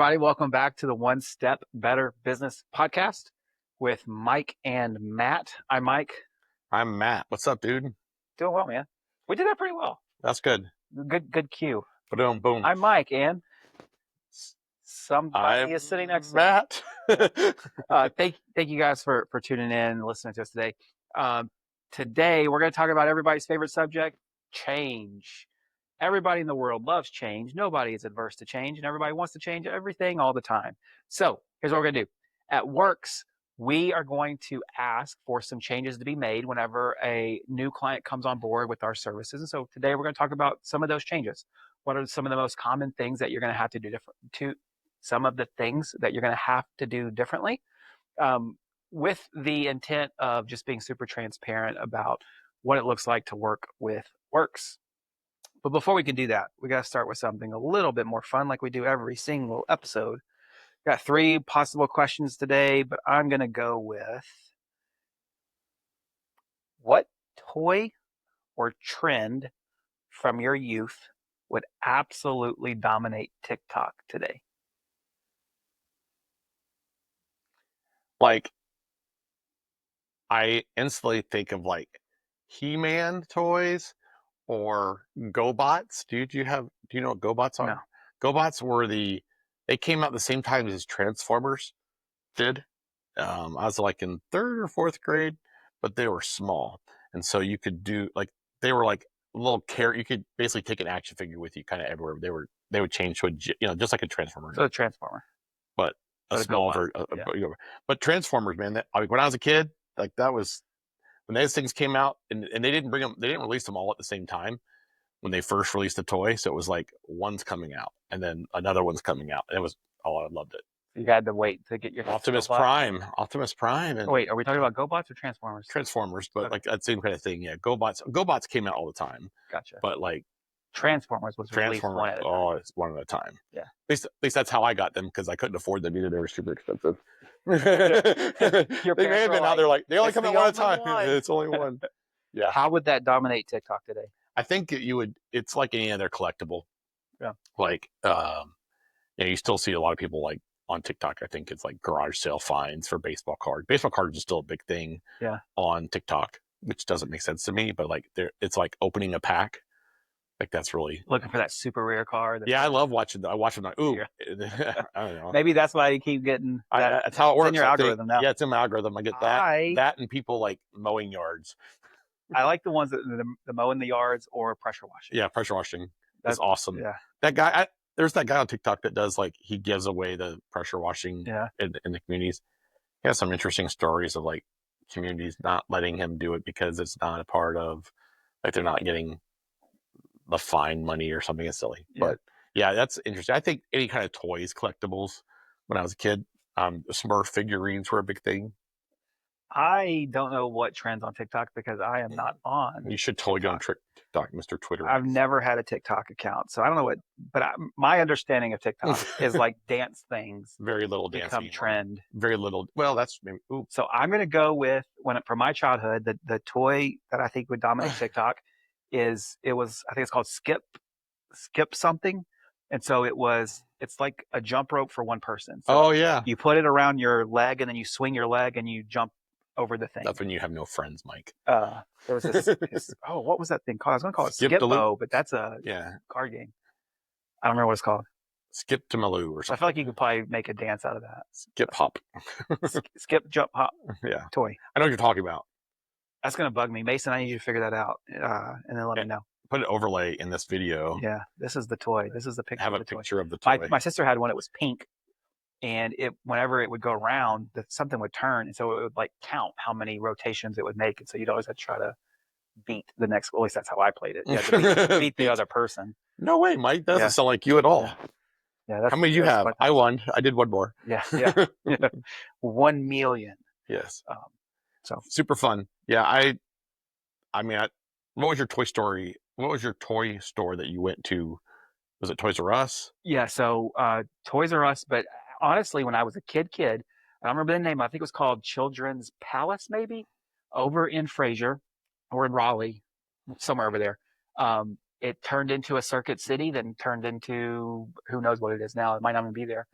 everybody. Welcome back to the One Step Better Business podcast with Mike and Matt. I'm Mike. I'm Matt. What's up, dude? Doing well, man. We did that pretty well. That's good. Good cue. Boom, boom. I'm Mike, and somebody is sitting next to me. Matt. Thank you guys for tuning in and listening to us today. Today, we're going to talk about everybody's favorite subject, change. Everybody in the world loves change. Nobody is adverse to change, and everybody wants to change everything all the time. So here's what we're going to do. At Works, we are going to ask for some changes to be made whenever a new client comes on board with our services. And so today we're going to talk about some of those changes. What are some of the most common things that you're going to have to do some of the things that you're going to have to do differently, with the intent of just being super transparent about what it looks like to work with Works. But before we can do that, we got to start with something a little bit more fun, like we do every single episode. Got 3 possible questions today, but I'm going to go with, what toy or trend from your youth would absolutely dominate TikTok today? Like, I instantly think of like He-Man toys or GoBots. Do you know what GoBots are? No. GoBots they came out the same time as Transformers did. I was like in 3rd or 4th grade, but they were small. And so you could do they were like little you could basically take an action figure with you kind of everywhere. They would change to just like a Transformer. So a Transformer. But a small version. But Transformers, man, when I was a kid, like that was when those things came out, and they didn't release them all at the same time when they first released the toy. So it was like one's coming out and then another one's coming out. And it was, I loved it. You had to wait to get your Optimus Prime. And wait, are we talking about GoBots or Transformers? Transformers, but okay. Like that same kind of thing. Yeah, GoBots came out all the time. Gotcha. But like Transformers was released one at a time. It's one at a time. Yeah. At least that's how I got them, because I couldn't afford them either. They were super expensive. They may have been out there like, they only come out one at a time. It's only one. Yeah. How would that dominate TikTok today? I think it's like any other collectible. Yeah. Like, you still see a lot of people like on TikTok. I think it's like garage sale finds for baseball cards. Baseball cards is still a big thing. Yeah. On TikTok, which doesn't make sense to me, but like it's like opening a pack. Like that's really looking for that super rare card. Yeah, I love watching them. I watch them like, ooh, I don't know. Maybe that's why you keep getting that. That's how it works. In your algorithm now. Yeah, it's in my algorithm. I get that and people like mowing yards. I like the ones that the mowing the yards or pressure washing. Yeah, pressure washing. That's awesome. Yeah. That guy, there's that guy on TikTok that does like, he gives away the pressure washing in the communities. He has some interesting stories of like communities not letting him do it because it's not a part of, like, they're not getting the fine money or something. Is silly. Yeah. But yeah, that's interesting. I think any kind of toys, collectibles, when I was a kid, Smurf figurines were a big thing. I don't know what trends on TikTok because I am not on. You should totally TikTok. Go on TikTok, Mr. Twitter. I've never had a TikTok account, so I don't know what. But my understanding of TikTok is like dance things. Very little dance become trend. Very little. Well, that's maybe. Ooh. So I'm going to go with from my childhood, the toy that I think would dominate TikTok I think it's called skip something. And so it's like a jump rope for one person. So you put it around your leg and then you swing your leg and you jump over the thing. That's when you have no friends, Mike. There was this what was that thing called? I was going to call it Skip-Bo, but that's a card game. I don't remember what it's called. Skip to Maloo or something. I feel like you could probably make a dance out of that. Skip hop. Skip, jump, hop. Yeah. Toy. I know what you're talking about. That's going to bug me. Mason, I need you to figure that out and then let me know. Put an overlay in this video. Yeah, this is the toy. This is the picture. Have a picture of the toy. My sister had one. It was pink, and whenever it would go around, something would turn, and so it would like count how many rotations it would make, and so you'd always have to try to beat the next. Well, at least that's how I played it. You had to beat the other person. No way, Mike. That doesn't sound like you at all. Yeah. How many do you have? I won. I did one more. Yeah. 1 million. Yes. So super fun. Yeah. I mean, what was your Toy Story? What was your toy store that you went to? Was it Toys R Us? Yeah, so Toys R Us, but honestly, when I was a kid, I don't remember the name. I think it was called Children's Palace, maybe, over in Fraser or in Raleigh, somewhere over there. it turned into a circuit city, then turned into who knows what it is now. It might not even be there,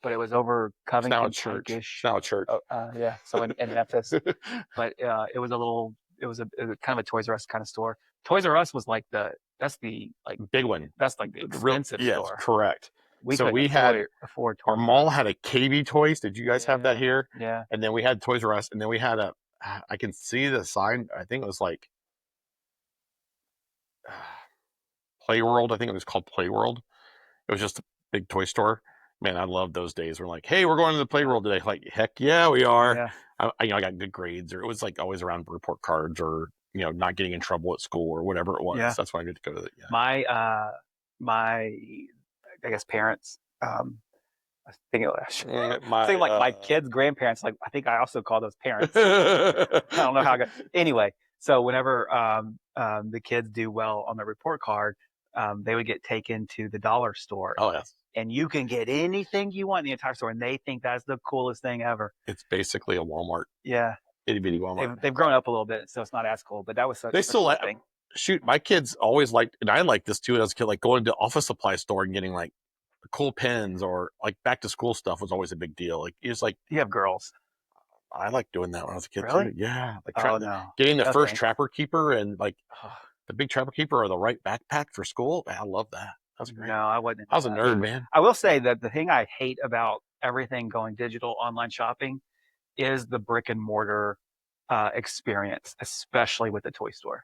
but it was over It's now a Covington church. Pike-ish. It's now a church. Yeah, so in Memphis, but it was it was kind of a Toys R Us kind of store. Toys R Us was like that's the big one. That's like the expensive Yes, store. correct. We So couldn't we had afford our Toys R mall Us. had a KB Toys. Did you guys have that here? Yeah. And then we had Toys R Us, and then we had I can see the sign. I think it was like Play World. I think it was called Play World. It was just a big toy store. Man, I love those days. We're like, hey, we're going to the Play World today. Like, heck yeah, we are. Yeah. I got good grades, or it was like always around report cards, or not getting in trouble at school or whatever it was. Yeah. That's why I get to go to the. Yeah. My I guess parents. I think my kids' grandparents. Like I think I also call those parents. I don't know how. Anyway, so whenever the kids do well on the report card, they would get taken to the dollar store. Oh yes. And you can get anything you want in the entire store, and they think that's the coolest thing ever. It's basically a Walmart. Yeah. Itty bitty Walmart. They've grown up a little bit, so it's not as cool. But that was such a cool thing. Shoot, my kids always liked, and I liked this too as a kid, like going to the office supply store and getting like cool pens, or like back to school stuff was always a big deal. Like it's like, you have girls. I liked doing that when I was a kid really? too. Yeah, like getting the first Trapper Keeper, and like the big Trapper Keeper, or the right backpack for school. Man, I love that. That was great. No, I wasn't. I was a nerd, man. I will say that the thing I hate about everything going digital online shopping is the brick and mortar experience, especially with the toy store,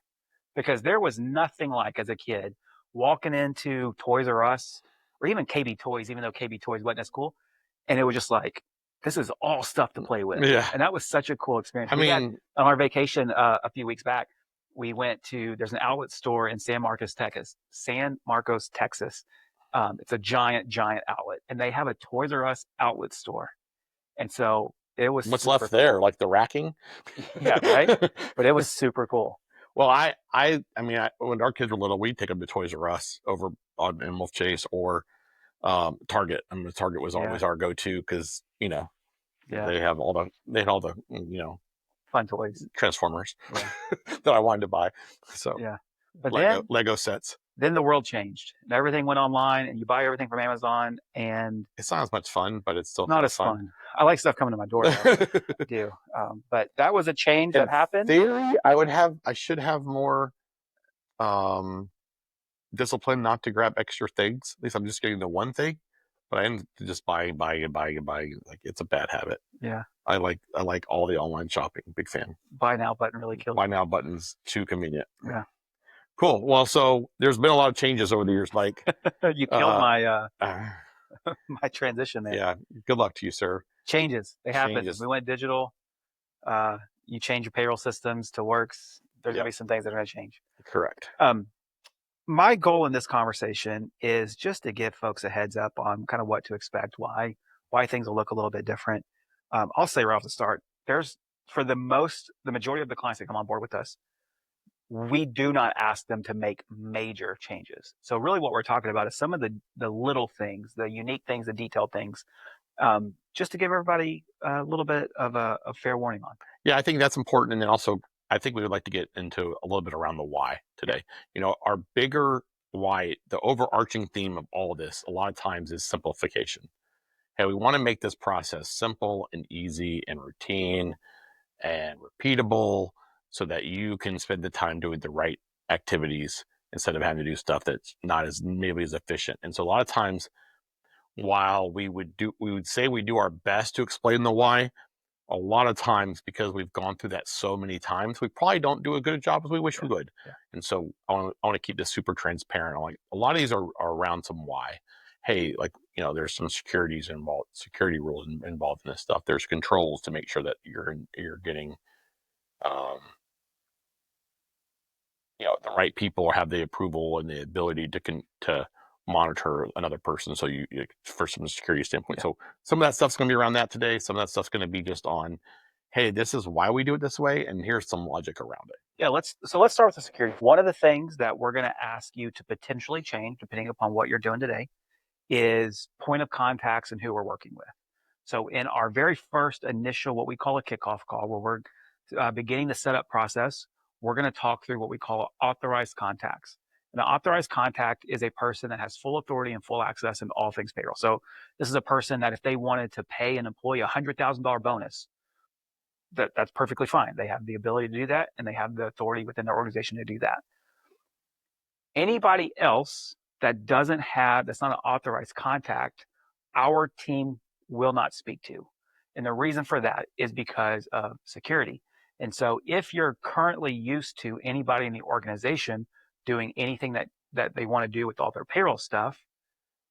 because there was nothing like, as a kid, walking into Toys R Us or even KB Toys, even though KB Toys wasn't as cool, and it was just like, this is all stuff to play with. Yeah. And that was such a cool experience. On our vacation a few weeks back, we went to, there's an outlet store in San Marcos, Texas. It's a giant outlet, and they have a Toys R Us outlet store. And so it was what's left there, like the racking. Yeah, right. But it was super cool. Well, I mean, when our kids were little, we'd take them to Toys R Us over in Wolf Chase, or Target. I mean, Target was always our go-to, because they had all the fun toys, Transformers that I wanted to buy. So yeah, but Lego sets. Then the world changed, and everything went online, and you buy everything from Amazon, and it's not as much fun, but it's still not as fun. I like stuff coming to my door, though. I do. But that was a change that happened. In theory, I should have more discipline not to grab extra things. At least I'm just getting the one thing, but I end up just buying. Like, it's a bad habit. Yeah. I like all the online shopping. Big fan. Buy now button really kills. Buy now button's too convenient. Yeah. Cool. Well, so there's been a lot of changes over the years, Mike. You killed my my transition there. Yeah. Good luck to you, sir. Changes. They happen. We went digital. You change your payroll systems to Works. There's gonna be some things that are gonna change. Correct. My goal in this conversation is just to give folks a heads up on kind of what to expect, why things will look a little bit different. I'll say right off the start, for the majority of the clients that come on board with us, we do not ask them to make major changes. So really what we're talking about is some of the little things, the unique things, the detailed things, just to give everybody a little bit of a fair warning on. Yeah, I think that's important. And then also, I think we would like to get into a little bit around the why today. Our bigger why, the overarching theme of all of this, a lot of times, is simplification. Hey, we want to make this process simple and easy and routine and repeatable, so that you can spend the time doing the right activities instead of having to do stuff that's not as maybe as efficient. And so a lot of times, while we would say we do our best to explain the why, a lot of times, because we've gone through that so many times, we probably don't do a good job as we wish we would. Yeah. And so I want to keep this super transparent. Like, a lot of these are around some why. Hey, like, there's some security rules involved in this stuff. There's controls to make sure that you're getting the right people, or have the approval and the ability to monitor another person. So you for some security standpoint. Yeah. So some of that stuff's going to be around that today. Some of that stuff's going to be just on, hey, this is why we do it this way, and here's some logic around it. Yeah, let's start with the security. One of the things that we're going to ask you to potentially change, depending upon what you're doing today, is point of contacts and who we're working with. So in our very first initial, what we call a kickoff call, where we're beginning the setup process, we're going to talk through what we call authorized contacts. An authorized contact is a person that has full authority and full access in all things payroll. So this is a person that if they wanted to pay an employee a $100,000 bonus, that's perfectly fine. They have the ability to do that, and they have the authority within their organization to do that. Anybody else that's not an authorized contact, our team will not speak to. And the reason for that is because of security. And so if you're currently used to anybody in the organization doing anything that they want to do with all their payroll stuff,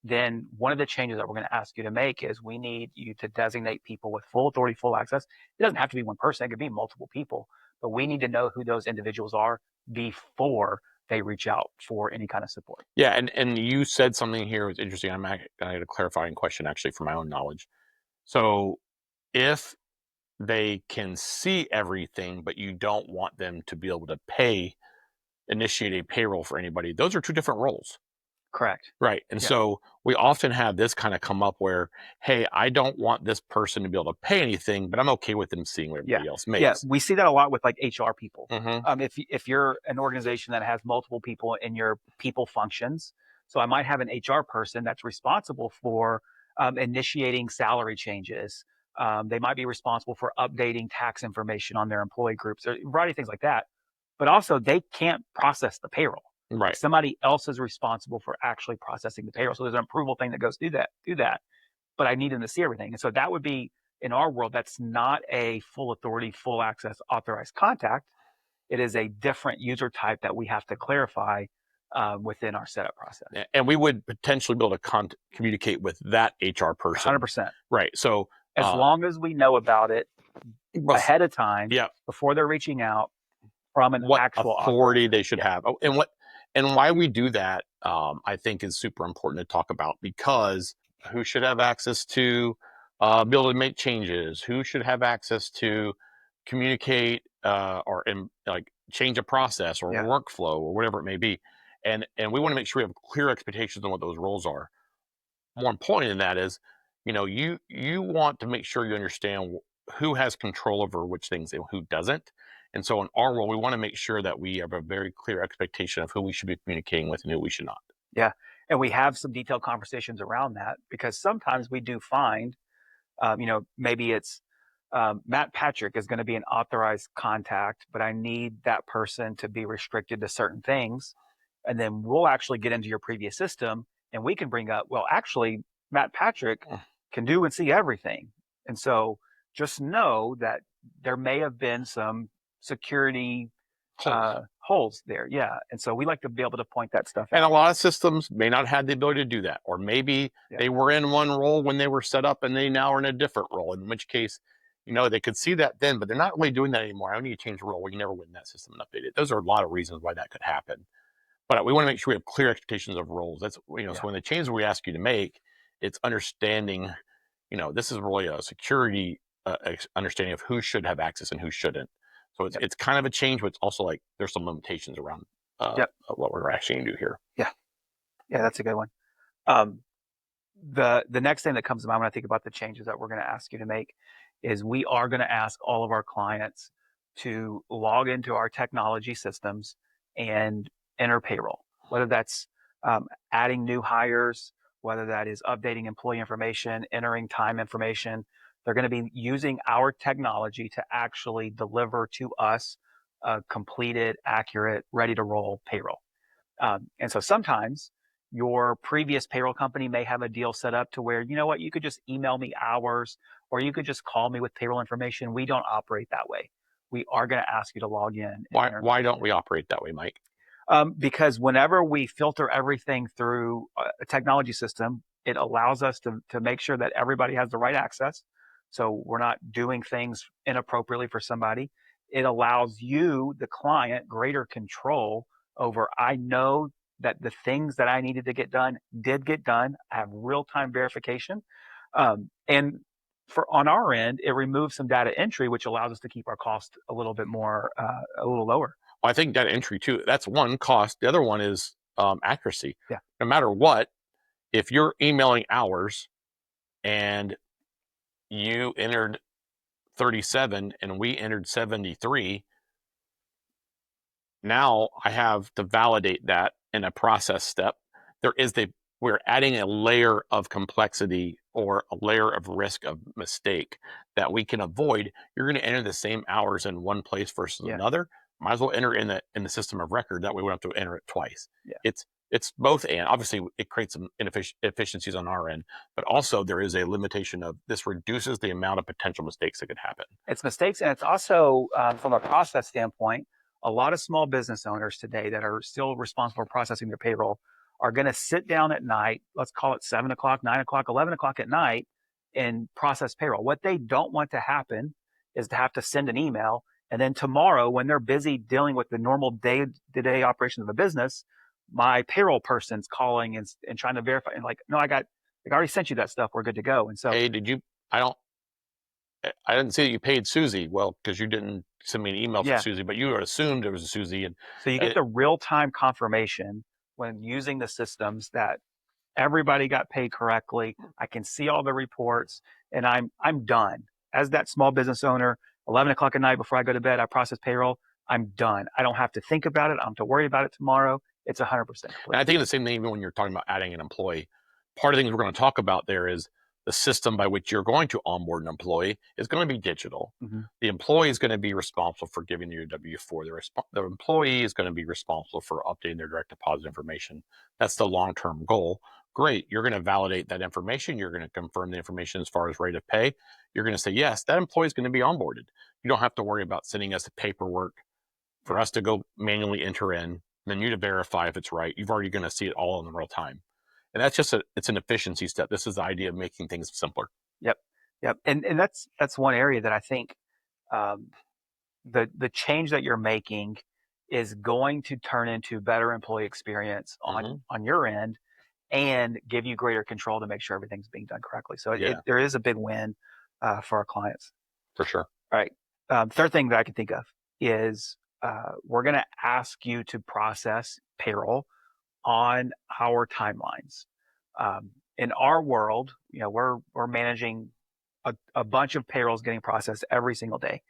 then one of the changes that we're going to ask you to make is we need you to designate people with full authority, full access. It doesn't have to be one person. It could be multiple people, but we need to know who those individuals are before they reach out for any kind of support. Yeah, and you said something here was interesting. I had a clarifying question actually for my own knowledge. So if they can see everything, but you don't want them to be able to initiate a payroll for anybody, those are two different roles. Correct. Right. And so we often have this kind of come up where, hey, I don't want this person to be able to pay anything, but I'm okay with them seeing what everybody else makes. Yeah, we see that a lot with like HR people. Mm-hmm. If you're an organization that has multiple people in your people functions, so I might have an HR person that's responsible for initiating salary changes. They might be responsible for updating tax information on their employee groups, or a variety of things like that. But also, they can't process the payroll. Right. Somebody else is responsible for actually processing the payroll. So there's an approval thing that goes through that. But I need them to see everything. And so that would be, in our world, that's not a full authority, full access authorized contact. It is a different user type that we have to clarify within our setup process. And we would potentially be able to communicate with that HR person. 100%. Right. So as long as we know about it ahead of time, before they're reaching out, from an what actual authority they should have. Oh, and why we do that, I think is super important to talk about, because who should have access to be able to make changes, who should have access to communicate or like change a process or a workflow or whatever it may be. And we want to make sure we have clear expectations on what those roles are. More important than that is, you want to make sure you understand who has control over which things and who doesn't. And so in our role, we want to make sure that we have a very clear expectation of who we should be communicating with and who we should not. Yeah. And we have some detailed conversations around that, because sometimes we do find, maybe it's Matt Patrick is going to be an authorized contact, but I need that person to be restricted to certain things. And then we'll actually get into your previous system and we can bring up, well, actually, Matt Patrick can do and see everything. And so just know that there may have been some security holes there. Yeah. And so we like to be able to point that stuff out. And a lot of systems may not have the ability to do that. Or maybe they were in one role when they were set up and they now are in a different role, in which case, they could see that then, but they're not really doing that anymore. I need to change the role. Well, you never went in that system and update it. Those are a lot of reasons why that could happen. But we want to make sure we have clear expectations of roles. That's, so when the changes we ask you to make, it's understanding, this is really a security understanding of who should have access and who shouldn't. So it's kind of a change, but it's also like there's some limitations around what we're actually going to do here. Yeah. Yeah, that's a good one. The next thing that comes to mind when I think about the changes that we're going to ask you to make is we are going to ask all of our clients to log into our technology systems and enter payroll, whether that's adding new hires, whether that is updating employee information, entering time information. They're going to be using our technology to actually deliver to us a completed, accurate, ready to roll payroll. And so sometimes your previous payroll company may have a deal set up to where, you could just email me hours, or you could just call me with payroll information. We don't operate that way. We are going to ask you to log in. Why don't we operate that way, Mike? Because whenever we filter everything through a technology system, it allows us to make sure that everybody has the right access. So we're not doing things inappropriately for somebody. It allows you, the client, greater control over, I know that the things that I needed to get done did get done. I have real-time verification. And on our end, it removes some data entry, which allows us to keep our cost a little bit more, a little lower. Well, I think data entry too, that's one cost. The other one is accuracy. Yeah. No matter what, if you're emailing hours and you entered 37 and we entered 73, now I have to validate that in a process step, we're adding a layer of complexity or a layer of risk of mistake that we can avoid. You're going to enter the same hours in one place versus another. Might as well enter in the system of record. That way we don't have to enter it twice. It's both, and obviously it creates some inefficiencies on our end, but also there is a limitation of this reduces the amount of potential mistakes that could happen. It's mistakes, and it's also from a process standpoint, a lot of small business owners today that are still responsible for processing their payroll are going to sit down at night, let's call it 7 o'clock, 9 o'clock, 11 o'clock at night, and process payroll. What they don't want to happen is to have to send an email, and then tomorrow, when they're busy dealing with the normal day-to-day operations of a business, my payroll person's calling and trying to verify, and like, no, I already sent you that stuff. We're good to go. And so, hey, I didn't see that you paid Susie. Well, because you didn't send me an email for Susie, but you assumed it was a Susie. And so you get the real-time confirmation when using the systems that everybody got paid correctly. I can see all the reports, and I'm done. As that small business owner, 11 o'clock at night before I go to bed, I process payroll. I'm done. I don't have to think about it. I don't have to worry about it tomorrow. It's 100% complete. And I think the same thing even when you're talking about adding an employee. Part of the things we're going to talk about there is the system by which you're going to onboard an employee is going to be digital. Mm-hmm. The employee is going to be responsible for giving you your W-4. The employee is going to be responsible for updating their direct deposit information. That's the long-term goal. Great. You're going to validate that information. You're going to confirm the information as far as rate of pay. You're going to say, yes, that employee is going to be onboarded. You don't have to worry about sending us the paperwork for us to go manually enter in, then you to verify if it's right. You've already going to see it all in real time. And that's it's an efficiency step. This is the idea of making things simpler. Yep. And that's one area that I think the change that you're making is going to turn into better employee experience on your end and give you greater control to make sure everything's being done correctly. So there is a big win for our clients. For sure. All right. Third thing that I can think of is we're going to ask you to process payroll on our timelines. In our world, we're managing a bunch of payrolls getting processed every single day.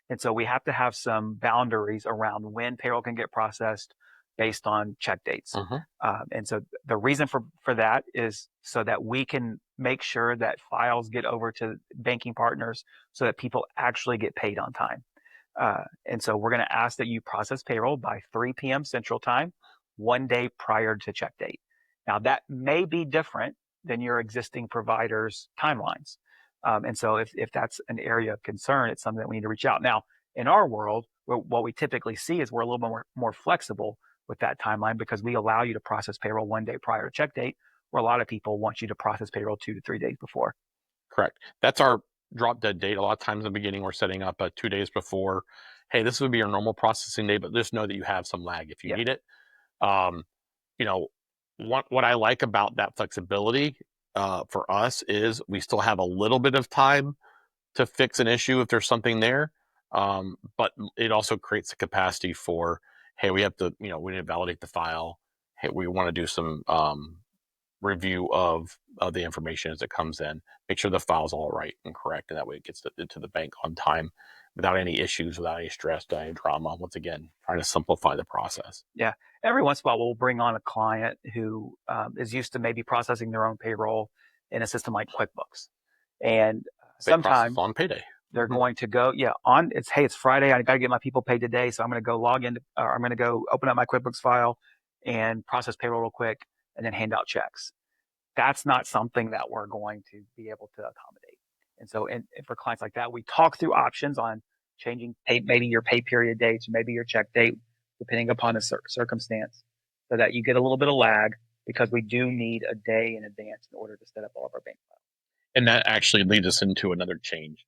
And so we have to have some boundaries around when payroll can get processed based on check dates. And so the reason for that is so that we can make sure that files get over to banking partners so that people actually get paid on time. And so we're going to ask that you process payroll by 3 p.m. Central Time, one day prior to check date. Now, that may be different than your existing provider's timelines. And so if that's an area of concern, it's something that we need to reach out. Now, in our world, what we typically see is we're a little bit more flexible with that timeline because we allow you to process payroll one day prior to check date, where a lot of people want you to process payroll 2 to 3 days before. Correct. That's our drop dead date. A lot of times in the beginning, we're setting up 2 days before. Hey, this would be your normal processing day, but just know that you have some lag if you need it. What I like about that flexibility for us is we still have a little bit of time to fix an issue if there's something there. But it also creates the capacity for, hey, we have to, we need to validate the file. Hey, we want to do some review of the information as it comes in, make sure the file's all right and correct. And that way it gets to the bank on time without any issues, without any stress, without any drama. Once again, trying to simplify the process. Yeah. Every once in a while, we'll bring on a client who is used to maybe processing their own payroll in a system like QuickBooks. And sometimes on payday, they're going to go, it's Friday. I got to get my people paid today. So I'm going to go log in, or I'm going to go open up my QuickBooks file and process payroll real quick and then hand out checks. That's not something that we're going to be able to accommodate. And so, and for clients like that, we talk through options on changing maybe your pay period dates, maybe your check date, depending upon the circumstance, so that you get a little bit of lag because we do need a day in advance in order to set up all of our bank files. And that actually leads us into another change.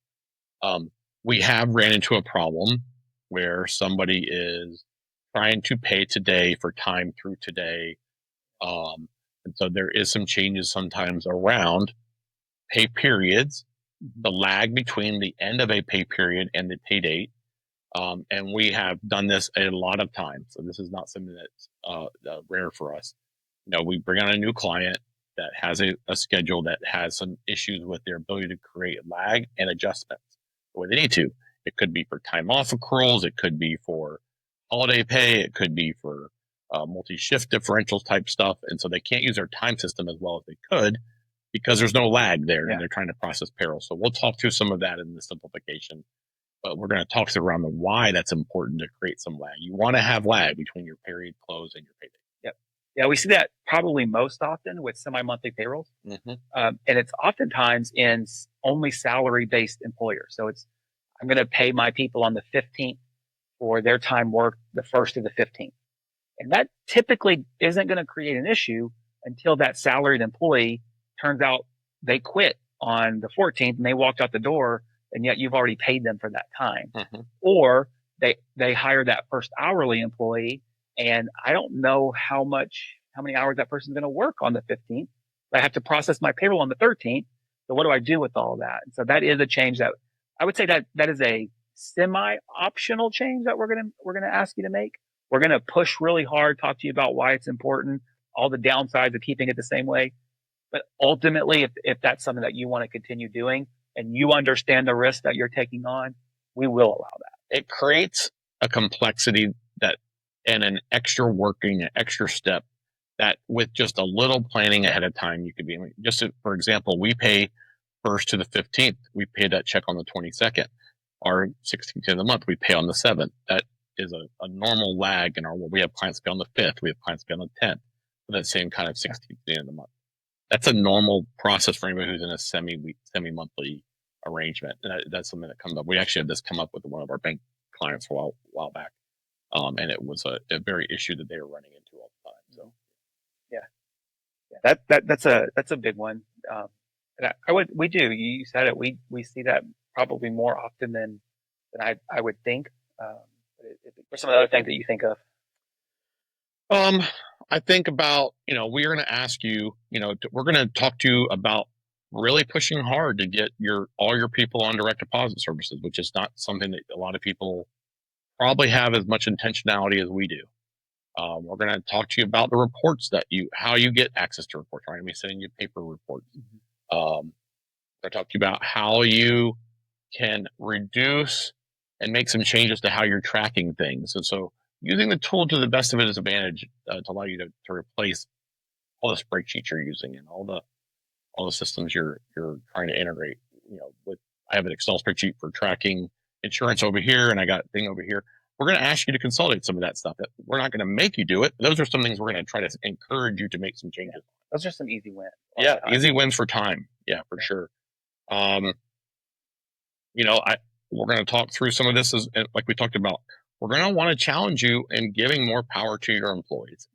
We have ran into a problem where somebody is trying to pay today for time through today. And so there is some changes sometimes around pay periods, the lag between the end of a pay period and the pay date. And we have done this a lot of times. So this is not something that's rare for us. We bring on a new client that has a schedule that has some issues with their ability to create lag and adjustments the way they need to. It could be for time off accruals. It could be for holiday pay. It could be for multi-shift differentials type stuff. And so they can't use their time system as well as they could because there's no lag there and they're trying to process payroll. So we'll talk through some of that in the simplification, but we're going to talk through around the why that's important to create some lag. You want to have lag between your period close and your payday. Yep. Yeah, we see that probably most often with semi-monthly payrolls. Mm-hmm. And it's oftentimes in only salary-based employers. So I'm going to pay my people on the 15th for their time worked the 1st to the 15th. And that typically isn't going to create an issue until that salaried employee turns out they quit on the 14th and they walked out the door, and yet you've already paid them for that time. Mm-hmm. Or they hire that first hourly employee, and I don't know how many hours that person's going to work on the 15th. I have to process my payroll on the 13th. So what do I do with all of that? And so that is a change that I would say that is a semi-optional change that we're going to ask you to make. We're going to push really hard, talk to you about why it's important, all the downsides of keeping it the same way. But ultimately, if that's something that you want to continue doing and you understand the risk that you're taking on, we will allow that. It creates a complexity and an extra working, an extra step that with just a little planning ahead of time, you could be just, for example, we pay 1st to the 15th. We pay that check on the 22nd. Our 16th of the month, we pay on the 7th. That is a normal lag in we have clients pay on the 5th. We have clients pay on the 10th for that same kind of 16th day of the month. That's a normal process for anybody who's in a semi-monthly arrangement. And that's something that comes up. We actually had this come up with one of our bank clients a while back. And it was a very issue that they were running into all the time. So, that's a big one. And we do. You said it. We see that probably more often than I would think. What's some of the other things that you think of? I think about, we're going to ask you, we're going to talk to you about really pushing hard to get all your people on direct deposit services, which is not something that a lot of people probably have as much intentionality as we do. We're going to talk to you about the reports how you get access to reports, right? We sending you paper reports. Mm-hmm. We're going to talk to you about how you can reduce and make some changes to how you're tracking things. And so using the tool to the best of its advantage to allow you to replace all the spreadsheets you're using and all the systems you're trying to integrate. I have an Excel spreadsheet for tracking insurance over here, and I got a thing over here. We're going to ask you to consolidate some of that stuff. We're not going to make you do it. Those are some things we're going to try to encourage you to make some changes. Those are some easy wins. Yeah, easy wins for time. Yeah, for sure. We're going to talk through some of this like we talked about. We're going to want to challenge you in giving more power to your employees.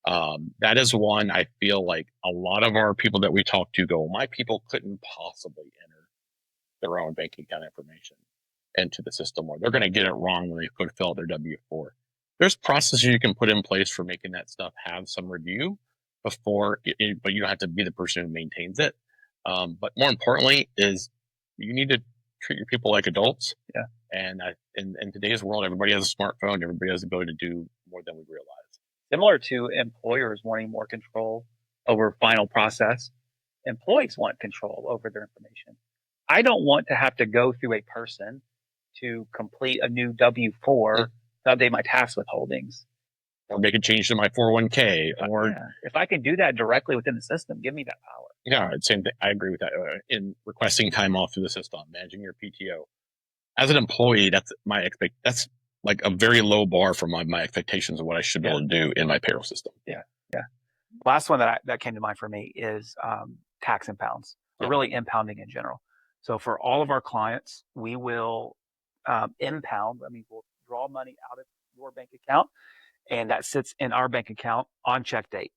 That is one I feel like a lot of our people that we talk to go, my people couldn't possibly enter their own bank account information into the system, or they're going to get it wrong when they go to fill out their W-4. There's processes you can put in place for making that stuff have some review but you don't have to be the person who maintains it. But more importantly is you need to treat your people like adults. Yeah. And in today's world, everybody has a smartphone. Everybody has the ability to do more than we realize. Similar to employers wanting more control over final process, employees want control over their information. I don't want to have to go through a person to complete a new W-4 to update my tax withholdings. Or make a change to my 401k. If I can do that directly within the system, give me that power. Yeah, same thing. I agree with that. In requesting time off through the system, managing your PTO. As an employee, that's like a very low bar for my expectations of what I should be able to do in my payroll system. Yeah. Last one that came to mind for me is tax impounds, or really impounding in general. So for all of our clients, we will impound. I mean, we'll draw money out of your bank account, and that sits in our bank account on check date.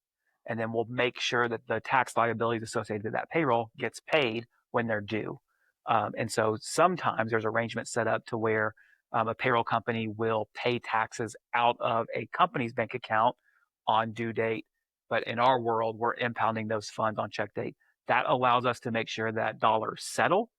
And then we'll make sure that the tax liabilities associated with that payroll gets paid when they're due. And so sometimes there's arrangements set up to where a payroll company will pay taxes out of a company's bank account on due date. But in our world, we're impounding those funds on check date. That allows us to make sure that dollars settle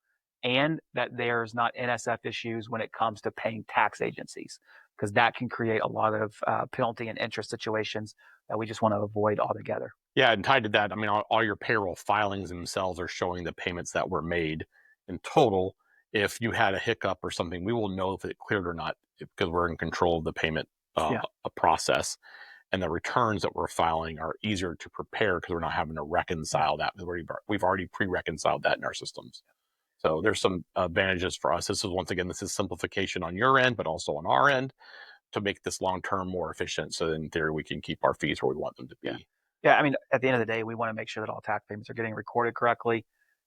and that there's not NSF issues when it comes to paying tax agencies, because that can create a lot of penalty and interest situations that we just want to avoid altogether. Yeah, and tied to that, I mean, all your payroll filings themselves are showing the payments that were made in total. If you had a hiccup or something, we will know if it cleared or not because we're in control of the payment process. and the returns that we're filing are easier to prepare because we're not having to reconcile that. We've already pre-reconciled that in our systems. So there's some advantages for us. This is simplification on your end, but also on our end to make this long-term more efficient. So in theory, we can keep our fees where we want them to be. Yeah. I mean, at the end of the day, we want to make sure that all tax payments are getting recorded correctly.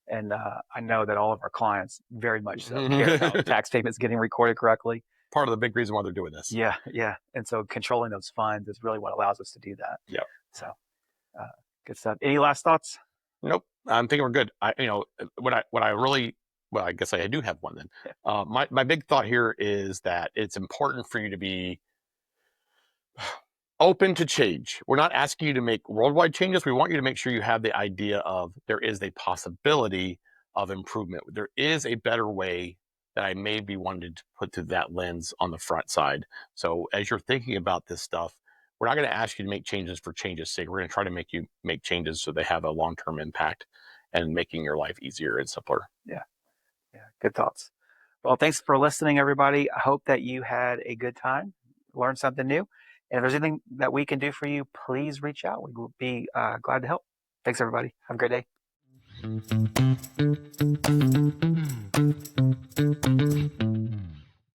And I know that all of our clients very much so care about tax payments getting recorded correctly. Part of the big reason why they're doing this. Yeah. And so controlling those funds is really what allows us to do that. Yeah. So good stuff. Any last thoughts? Nope. I'm thinking we're good. I guess I do have one then. My big thought here is that it's important for you to be open to change. We're not asking you to make worldwide changes. We want you to make sure you have the idea of there is a possibility of improvement. There is a better way that I maybe wanted to put through that lens on the front side. So as you're thinking about this stuff, we're not going to ask you to make changes for change's sake. We're going to try to make you make changes so they have a long-term impact and making your life easier and simpler. Yeah. Good thoughts. Well, thanks for listening, everybody. I hope that you had a good time, learned something new. And if there's anything that we can do for you, please reach out. We will be glad to help. Thanks, everybody. Have a great day.